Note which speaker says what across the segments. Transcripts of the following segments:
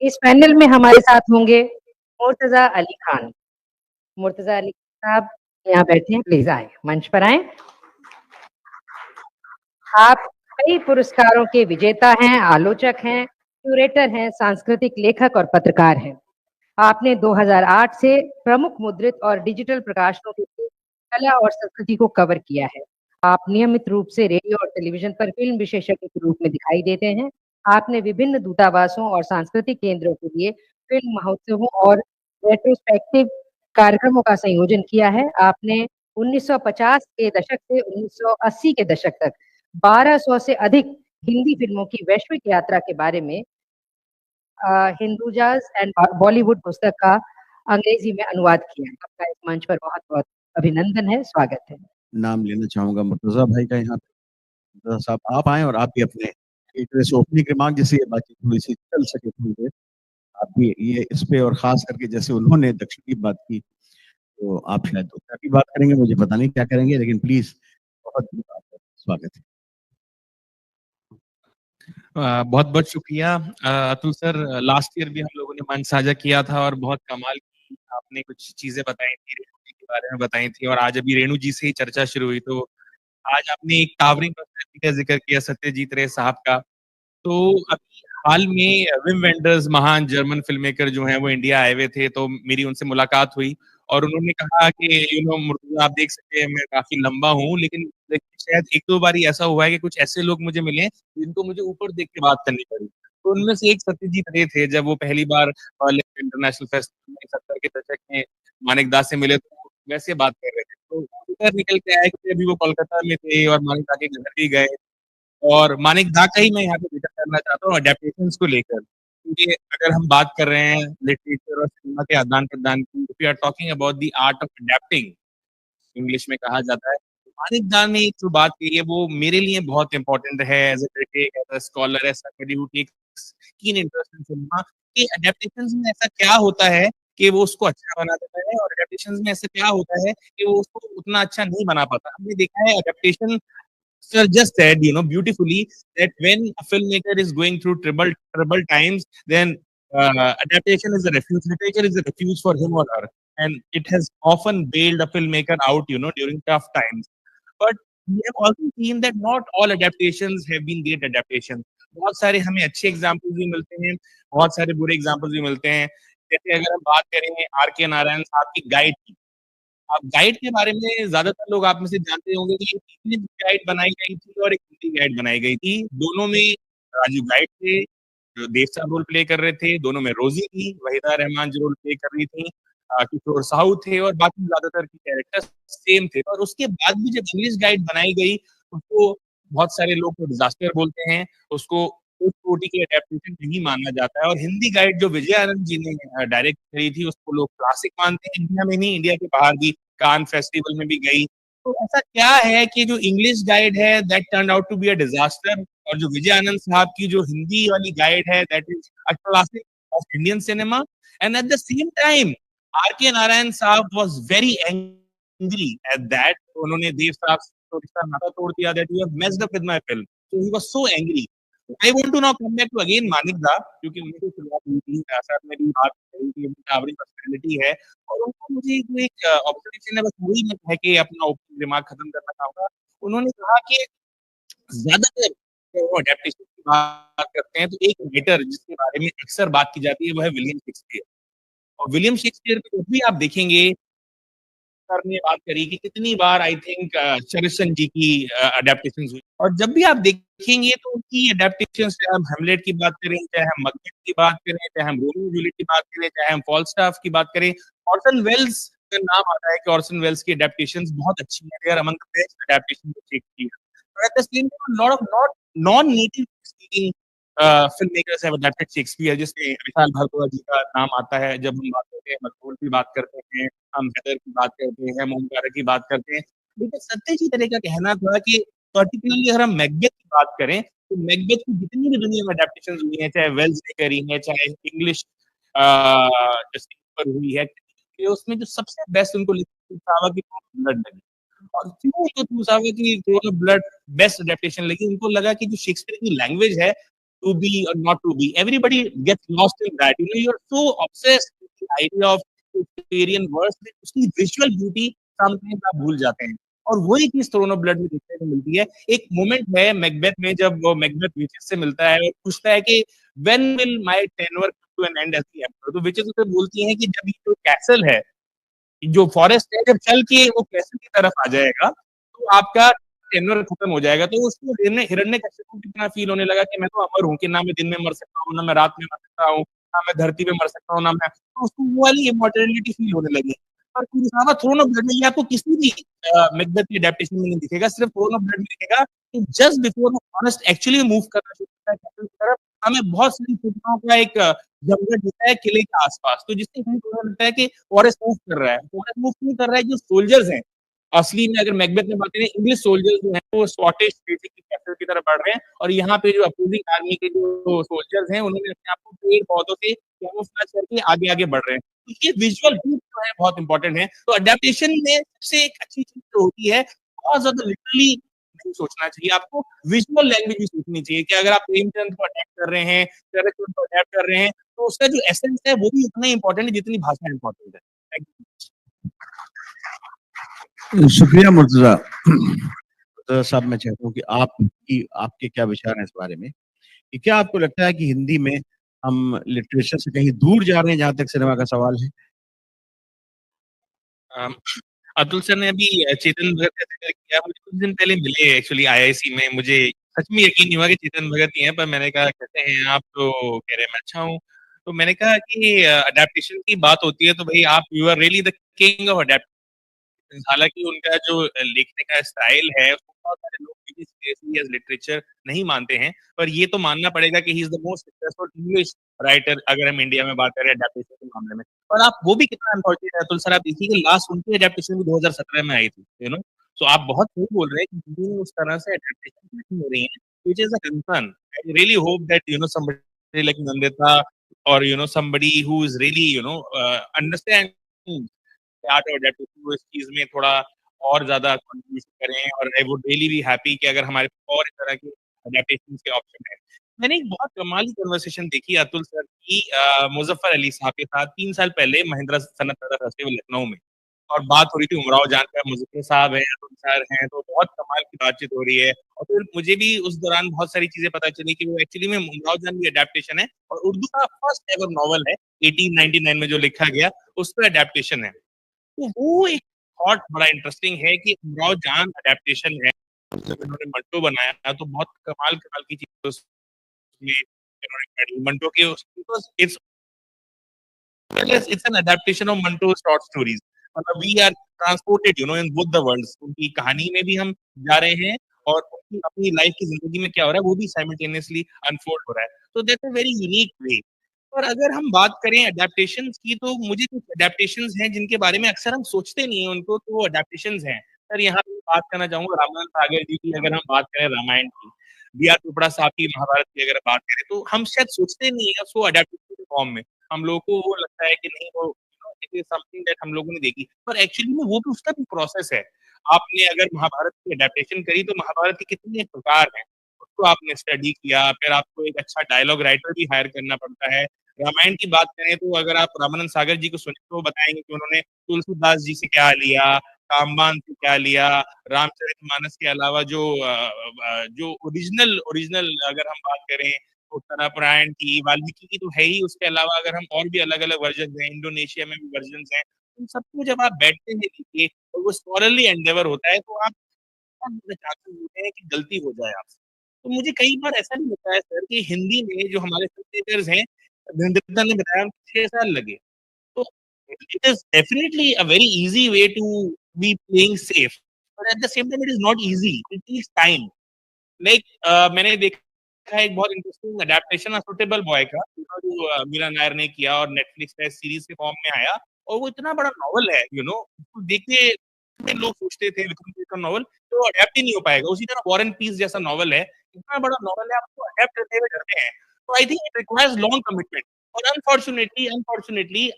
Speaker 1: इस पैनल में हमारे साथ होंगे मुर्तज़ा अली खान। मुर्तज़ा अली साहब यहाँ बैठे हैं, प्लीज़ आएँ, मंच पर आएँ। आप कई पुरस्कारों के विजेता हैं, आलोचक हैं, क्यूरेटर हैं, सांस्कृतिक लेखक और पत्रकार हैं। आपने 2008 से प्रमुख मुद्रित और डिजिटल प्रकाशनों के लिए कला और संस्कृति को कवर किया है। आप नियमित रूप से रेडियो और टेलीविज़न पर फ़िल्म विशेषज्ञ के रूप में दिखाई देते हैं। आपने विभिन्न दूतावासों और सांस्कृतिक केंद्रों के लिए फ़िल्म महोत्सवों और रेट्रोस्पेक्टिव कार्यक्रमों का संयोजन किया है। आपने 1950 के दशक से 1980 के दशक तक 1200 से अधिक हिंदी फ़िल्मों की वैश्विक यात्रा के बारे में हिंदुजाज़ एंड बॉलीवुड पुस्तक का अंग्रेजी में अनुवाद किया है। आपका इस मंच पर बहुत-बहुत अभिनंदन है, स्वागत है।
Speaker 2: नाम लेना चाहूँगा मुर्तज़ा भाई का यहाँ पे। मुर्तज़ा साहब आप आएँ और आप भी अपने एक तरह से ओपनिंग रिमार्क जिससे ये बातचीत थोड़ी-सी चल सके थोड़ी देर, आप भी ये इस पे और ख़ास करके जैसे उन्होंने दक्षिण की बात की, तो आप शायद उत्तर की बात करेंगे, मुझे पता नहीं क्या करेंगे, लेकिन प्लीज़ बहुत-बहुत आपका स्वागत है।
Speaker 3: बहुत-बहुत शुक्रिया अतुल सर। लास्ट ईयर भी हम लोगों ने मंच साझा किया था और बहुत कमाल की आपने कुछ चीजें बताई थी, रेणु जी के बारे में बताई थी और आज अभी रेणु जी से ही चर्चा शुरू हुई, तो आज आपने एक टावरिंग पर्सनैलिटी का जिक्र किया सत्यजीत रे साहब का। तो अभी हाल में विम वेंडर्स महान जर्मन फिल्म मेकर जो हैं वो इंडिया आए हुए थे, तो मेरी उनसे मुलाकात हुई और उन्होंने कहा कि मुर्तज़ा आप देख सकते हैं मैं काफी लंबा हूँ, लेकिन शायद एक दो बार ऐसा हुआ है कि कुछ ऐसे लोग मुझे मिले जिनको मुझे ऊपर देख के बात करनी पड़ी। तो उनमें से एक सत्यजीत रे थे, जब वो पहली बार इंटरनेशनल फेस्टिवल में 70 के दशक में मानिक दा से मिले तो वैसे बात कर रहे थे। तो उधर निकल के आया कि अभी वो कोलकाता में थे और मानिक दा के घर भी गए और मानिक दा का ही मैं यहाँ पे जिक्र करना चाहता हूँ अडेप्टेशंस को लेकर। क्योंकि अगर हम बात कर रहे हैं लिटरेचर और सिनेमा के आदान-प्रदान की, we are talking about the art of adapting, English में कहा जाता है। मानिक दा ने एक जो बात कही है वो मेरे लिए बहुत इंपॉर्टेंट है as a critic, as a scholar, as somebody who takes keen interest in cinema कि अडैप्टेशंस में ऐसा क्या होता है कि वो उसको अच्छा बना देता है और अडैप्टेशंस में ऐसा क्या होता है कि वो उसको उतना अच्छा नहीं बना पाता। हमने देखा है adaptation sir just said, beautifully that when a filmmaker is going through trouble times, then adaptation is a refuge. Literature is a refuge for him or her, and it has often bailed a filmmaker out, during tough times. But we have also seen that not all adaptations have been great adaptations. बहुत सारे हमें अच्छे examples भी मिलते हैं, बहुत सारे बुरे एग्जाम्पल्स भी मिलते हैं। जैसे अगर हम बात करें आर के नारायण साहब की गाइड की, आप गाइड के बारे में ज्यादातर लोग आप में से जानते होंगे कि एक इंग्लिश गाइड बनाई गई थी और एक हिंदी गाइड बनाई गई थी। दोनों में राजू गाइड थे जो देव साहब रोल प्ले कर रहे थे, दोनों में रोजी थी, वहीदा रहमान जो रोल प्ले कर रही थी, किशोर साहू थे और बाकी ज्यादातर के कैरेक्टर सेम थे। और उसके बाद भी जब इंग्लिश गाइड बनाई गई उसको बहुत सारे लोग तो डिजास्टर बोलते हैं, उसको उस कोटि की अडेप्टेशन नहीं माना जाता है। और हिंदी गाइड जो विजय आनंद जी ने डायरेक्ट करी थी उसको लोग क्लासिक मानते हैं, इंडिया में नहीं इंडिया के बाहर भी कान फेस्टिवल में भी गई। तो ऐसा क्या है कि जो इंग्लिश गाइड है that turn out to be a disaster और जो विजय आनंद साहब की जो हिंदी वाली गाइड है that is a classic of Indian cinema. And at the same time R K Narayan sahab was very angry at that, उन्होंने देव साहब से तो रिश्ता नाता तोड़ दिया that you have messed up with my film, so he was so angry. I want to now come back to again Manik da, क्योंकि उनकी तो शुरुआत हुई थी ऐसा मेरी बात रही थी, उनकी टावरिंग पर्सनैलिटी है और उनको मुझे जो एक ऑब्जर्वेशन है बस वही मैं कह के अपना ओपनिंग रिमार्क खत्म करना चाहूंगा। उन्होंने कहा कि ज्यादातर जब वो अडेप्टेशन की बात करते हैं तो एक राइटर जिसके बारे में अक्सर बात की जाती है वो है विलियम शेक्सपियर। और विलियम शेक्सपियर को जब भी आप देखेंगे सर ने बात करी कि कितनी बार आई थिंक चरिशन जी की अडेप्टेशन हुई और जब भी आप देखेंगे तो उनकी अडेप्टेशन, चाहे हम हेमलेट की बात करें, चाहे हम मकबेथ की बात करें, चाहे हम रोमियो जूलियट की बात करें, चाहे हम फॉल्स्टाफ की बात करें, ऑर्सन वेल्स का नाम आता है कि ऑर्सन वेल्स की अडेप्टेशंस बहुत अच्छी हैं, they are among the best adaptation of Shakespeare. But at the same time, a lot of not non-native speaking filmmakers have adapted Shakespeare, जिसमें विशाल भारद्वाज जी का नाम आता है जब हम बात करते हैं, मकबूल की बात करते हैं, हम हैदर की बात करते हैं, मोमकारा की बात करते हैं। लेकिन सत्यजीत रे का कहना था कि पर्टिकुलरली अगर हम मैकबेथ की बात करें तो मैकबेथ की जितनी भी दुनिया में अडेप्टेशन हुई है, चाहे वेल्स ने करी है, चाहे इंग्लिश पर हुई है, कि उसमें जो सबसे बेस्ट उनको लिखा कि ब्लड लगी। और क्यों उनको तुसावे की throne of blood best adaptation लगी, उनको लगा कि जो शेक्सपियर की लैंग्वेज है to be or not to be. Everybody gets lost in that. You know, you're so obsessed with the idea of Shakespearean verse that उसकी visual beauty sometimes आप भूल जाते हैं. और वही चीज थ्रोन ऑफ ब्लड में देखने को मिलती है. एक मोमेंट है मैकबेथ में जब वो मैकबेथ विचेस से मिलता है और पूछता है कि when will my tenure come to an end as the emperor. तो विचेस उसे बोलती हैं कि जब ये जो कैसल है, जो फॉरेस्ट है, जब चल के वो कैसल की तरफ आ जाएगा तो आपका टेन्योर खत्म हो जाएगा. तो उसको हिरण्यकश्यप को कितना फील होने लगा कि मैं तो अमर हूँ, कि ना मैं दिन में मर सकता हूँ, ना मैं रात में मर सकता हूँ, ना मैं धरती पे मर सकता हूँ, ना मैं, तो उसको वो वाली इमॉर्टैलिटी फील होने लगी. और कुरोसावा थ्रोन ऑफ ब्लड में ये आपको किसी भी मैकबेथ की एडेप्टेशन में नहीं दिखेगा, सिर्फ थ्रोन ऑफ ब्लड में दिखेगा कि just before the forest actually move करना शुरू करता है कैसल की तरफ, हमें बहुत सारी सूचनाओं का एक जमघट दिखता है किले के आसपास. तो जिससे हमें पता लगता है कि फॉरेस्ट मूव कर रहा है. फॉरेस्ट मूव क्यों कर रहा है? जो सोल्जर्स हैं, असली में अगर मैकबेथ में बात करें, इंग्लिश सोल्जर्स जो हैं वो स्कॉटिश बेसिकली कैसल की तरफ बढ़ रहे हैं, और यहाँ पे जो अपोजिंग आर्मी के जो सोल्जर्स हैं उन्होंने अपने आप को पेड़ पौधों से कैमोफ्लेज करके आगे आगे बढ़ रहे हैं. तो ये विजुअल जो है बहुत इंपॉर्टेंट है. तो अडेप्टेशन में सबसे एक अच्छी चीज जो होती है, बहुत ज्यादा लिटरली नहीं सोचना चाहिए, आपको विजुअल लैंग्वेज भी सीखनी चाहिए. कि अगर आप प्रेमचंद को अडेप्ट कर रहे हैं, शरद चंद्र को अडेप्ट कर रहे हैं, तो उसका जो एसेंस है वो भी उतना ही इंपॉर्टेंट है जितनी भाषा इंपॉर्टेंट है. Thank you.
Speaker 2: शुक्रिया मुर्तजा. मुर्तजा साहब, मैं चाहता हूँ कि आपके क्या विचार हैं इस बारे में, कि क्या आपको लगता है कि हिंदी में हम लिटरेचर से कहीं दूर जा रहे हैं जहां तक सिनेमा का सवाल है?
Speaker 3: अतुल सर ने अभी चेतन भगत का जिक्र किया. मुझे कुछ दिन पहले मिले एक्चुअली आईआईसी में. मुझे सच में यकीन नहीं हुआ कि चेतन भगत ही हैं, पर मैंने कहा कैसे हैं आप, तो कह रहे मैं अच्छा हूँ. तो मैंने कहा कि अडेप्टेशन की बात होती है तो भाई आप you are really the king of adaptation. हालांकि उनका जो लिखने का स्टाइल है उसको बहुत सारे लोग एज लिटरेचर नहीं मानते हैं, पर ये तो मानना पड़ेगा कि he is the most successful English writer अगर हम इंडिया में बात करें अडेप्टेशन के मामले में. और आप वो भी कितना अनफॉर्चुनेट है अतुल सर, आप देखिए कि लास्ट उनकी अडेप्टेशन भी 2017 में आई थी, यू नो. सो आप बहुत सही बोल रहे हैं कि हिंदी में उस तरह से अडेप्टेशन नहीं हो रही है, which is a concern. I really hope that you know somebody like Nandita और you know somebody who is really you know understand art और अडेप्टेशन को इस चीज में थोड़ा और ज्यादा कंट्रीब्यूशन करें. और I would really be happy कि अगर हमारे पास और इस तरह के अडेप्टेशन के ऑप्शन है. मैंने एक बहुत कमाल की कन्वर्सेशन देखी अतुल सर की मुजफ्फर अली साहब के साथ 3 साल पहले महिंद्रा सनत नगर फेस्टिवल लखनऊ में. और बात हो रही थी उमराव जान का, मुजफ्फर साहब हैं, अतुल सर हैं, तो बहुत कमाल की बातचीत हो रही है. और फिर मुझे भी उस दौरान बहुत सारी चीजें पता चली कि वो एक्चुअली में उमराव जान की अडेप्टेशन है और उर्दू का फर्स्ट एवर नॉवल है 1899 में जो लिखा गया, उस पर अडेप्टेशन है. तो वो एक थॉट बड़ा इंटरेस्टिंग है कि उमराव जान अडेप्टेशन है. जब इन्होंने मंटो बनाया तो बहुत कमाल कमाल की चीजें उसमें इन्होंने करी. मंटो के it's it's an adaptation of Manto short stories. मतलब we are transported you know in both the worlds. उनकी कहानी में भी हम जा रहे हैं और उनकी अपनी लाइफ की जिंदगी में क्या हो रहा है वो भी साइमल्टेनियसली अनफोल्ड हो रहा है. तो that's a very unique way. और अगर हम बात करें अडेप्टेशंस की, तो मुझे कुछ अडेप्टेशंस हैं जिनके बारे में अक्सर हम सोचते नहीं हैं उनको, तो वो अडेप्टेशंस हैं. सर यहाँ पे बात करना चाहूंगा रामानंद सागर जी की. अगर हम बात करें रामायण की, बी आर चोपड़ा साहब की महाभारत की अगर बात करें, तो हम शायद सोचते नहीं है उसको अडेप्टेशन के फॉर्म में. हम लोगों को वो लगता है कि नहीं वो इट इज समथिंग दैट हम लोगों ने देखी, पर एक्चुअली में वो भी उसका भी प्रोसेस है. आपने अगर महाभारत की अडेप्टेशन करी तो महाभारत के कितने प्रकार हैं उसको आपने स्टडी किया, फिर आपको एक अच्छा डायलॉग राइटर भी हायर करना पड़ता है. रामायण की बात करें तो अगर आप रामानंद सागर जी को सुने तो वो बताएंगे कि उन्होंने तुलसीदास जी से क्या लिया, कामबान से क्या लिया. रामचरितमानस के अलावा जो ओरिजिनल ओरिजिनल अगर हम बात करें तो उत्तरापुरायण की, वाल्मीकि की तो है ही, उसके अलावा अगर हम और भी अलग अलग वर्जन हैं, इंडोनेशिया में भी वर्जन हैं, उन सबको जब आप बैठते हैं देखिए और वो स्कॉलरली एंडेवर होता है, तो आप चांसेस होते हैं कि गलती हो जाए आपसे. तो मुझे कई बार ऐसा भी लगता है सर कि हिंदी में जो हमारे ट्रांसलेटर्स हैं, धर्मेंद्र ने बताया 6 साल लगे. तो it is definitely a very easy way to be playing safe, but at the same time it is not easy, it takes time. Like मैंने देखा है एक बहुत इंटरेस्टिंग अडेप्टेशन सुटेबल बॉय का, जो मीरा नायर ने किया और नेटफ्लिक्स पे सीरीज के फॉर्म में आया. और वो इतना बड़ा नॉवल है यू नो, उसको देख के कितने लोग सोचते थे विक्रम का नॉवल तो अडेप्ट ही नहीं हो पाएगा. उसी तरह वॉर एंड पीस जैसा नॉवल है, इतना बड़ा नॉवल है, आप उसको अडेप्ट करते हुए डरते हैं. तो I think it requires long commitment. और unfortunately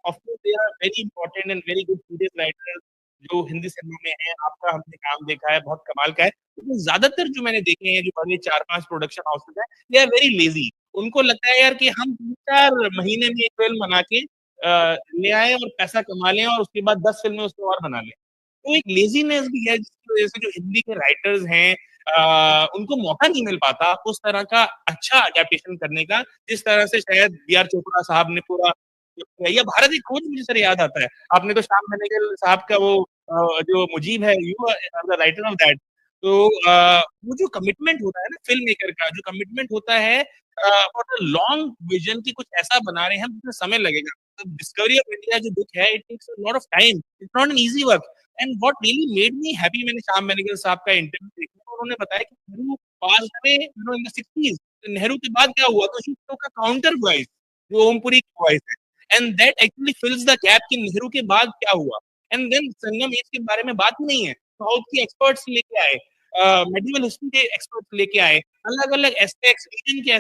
Speaker 3: of course there are very important and very good serious writers जो हिंदी सिनेमा में है, आपका हमने काम देखा है, बहुत कमाल का है। लेकिन ज़्यादातर जो मैंने देखे हैं, जो बड़े 4-5 प्रोडक्शन हाउसेज़ हैं, दे आर वेरी लेज़ी। उनको लगता है यार कि हम 3-4 महीने में एक फ़िल्म बना के ले आएँ और पैसा कमा लें और उसके बाद 10 फ़िल्में उसमें और बना लें। तो एक लेज़ीनेस भी है जिसकी वज़ह से जो हिंदी के राइटर्स हैं उनको मौका नहीं मिल पाता उस तरह का अच्छा एडेप्टेशन करने का, जिस तरह से शायद बी आर चोपड़ा साहब ने पूरा या भारत की खोज मुझे सर याद आता है। आपने तो श्याम बेनेगल साहब का वो जो मुजीब है, you are the writer of that. तो वो जो कमिटमेंट होता है ना फ़िल्म मेकर का, जो कमिटमेंट होता है फॉर द लॉन्ग विज़न कि कुछ ऐसा बना रहे हैं हम जिसमें समय लगेगा। तो डिस्कवरी ऑफ इंडिया जो बुक है, it takes a lot of time, it's not an easy work and what really made me happy मैंने श्याम बेनेगल साहब का इंटरव्यू देखा तो उन्होंने बताया कि Nehru passed away in the 60s। Nehru के बाद क्या हुआ? तो शी टूक अ काउंटर वॉइस, जो ओमपुरी की वॉइस है। And that actually फिल्स the gap कि नेहरू के बाद क्या हुआ। एंड देन संगम एज के बारे में बात ही नहीं है। साउथ के एक्सपर्ट्स लेके आए, मेडिवल हिस्ट्री के एक्सपर्ट्स लेके आए, अलग-अलग एस्पेक्ट्स रीजन के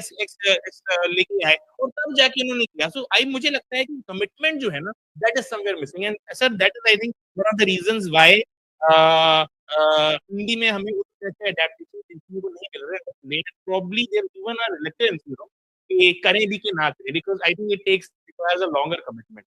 Speaker 3: लेके आए और तब जाके उन्होंने किया। सो आई मुझे लगता है कि कमिटमेंट जो है ना that is somewhere missing and sir that is I think one of the reasons why Hindi में हमें उतने अच्छे एडेप्टेशन देखने को नहीं मिल रहे हैं। Probably there even a reluctance कि करें भी कि ना करें because I think it requires a longer commitment.